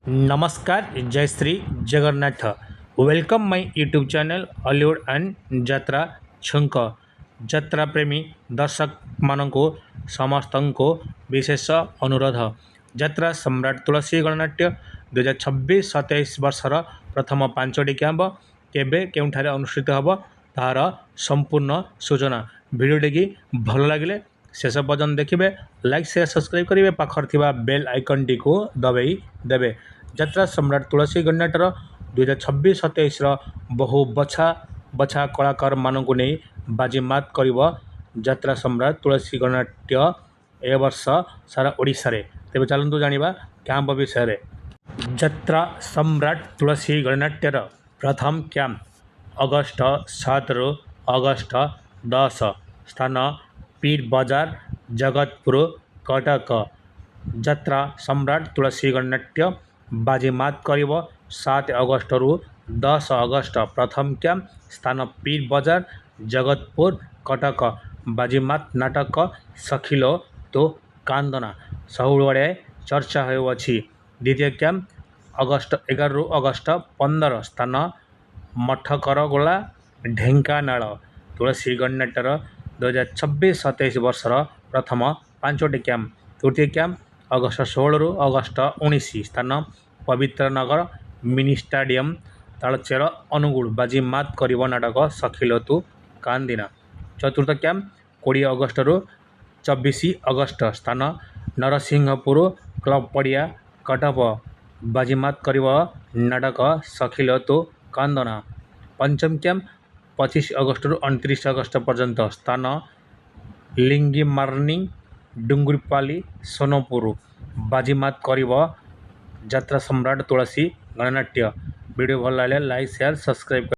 नमस्कार, जय Shri Jagannath. Welcome my YouTube channel Hollywood and jatra छुंक। जात्रा प्रेमी दर्शक मानक समस्त को विशेष अनुरोध। जात्रा सम्राट तुलसी गणनाट्य 2026-27 वर्षर प्रथम 5टी कैंप केबे केउठारे अनुष्ठित हब तार संपूर्ण सूचना। भिडियोटी की भल लगे शेष पर्यंत देखिए, लाइक शेयर सब्सक्राइब करेंगे, पाखर थिबा बेल आइकन टी को दबाई देवे। जात्रा सम्राट तुलसी गणनाट्यर 2026-27 बहु बछा बछा कलाकार मानक नहीं बाजीमात करिब जात्रा सम्राट तुलसी गणनाट्य ए वर्ष सारा ओडिशा रे। तेबे चलतु जानिबा कैंप विषय। जात्रा सम्राट तुलसी गणनाट्यर प्रथम कैंप अगस्ट 7 रु अगस्ट 10, स्थान पीर बजार, जगतपुर, कटक। जात्रा सम्राट तुलसी गणनाट्य बाजीमात करिब 7 अगस्ट रु 10 अगस्ट, प्रथम कैंप स्थान पीर बजार, जगतपुर, कटक। बाजीमात नाटक सखिलो तो कांदना सबुआड़े चर्चा होउछि। द्वितीय कैंप अगस्ट 11 रु अगस्ट 15, स्थान मठकरगोला, ढेंकानाल। तुलसी गणनाट्यर 2026-27 वर्षर प्रथम 5टी कैंप। तृतीय कैंप अगस्ट 16 रु अगस्ट 19, स्थान पवित्र नगर, मिनी स्टाडियम, तालचेर, अनुगुल। बाजीमात करिब नाटक सखिलो तू कांदिना। चतुर्थ कैंप 20 अगस्ट रु 24 अगस्ट, स्थान नरसिंहपुर, क्लब पड़िया, कटक। बाजीमात करिब नाटक सखिलो तू कांदना। पंचम कैंप 25 अगस्ट रु 29 अगस्ट पर्यंत, स्थान लिंगीमार्नी, डुंगरपाली, सोनपुर। बाजीमात करिब जात्रा सम्राट तुलसी गणनाट्य। वीडियो भल लगे लाइक शेयर सब्सक्राइब।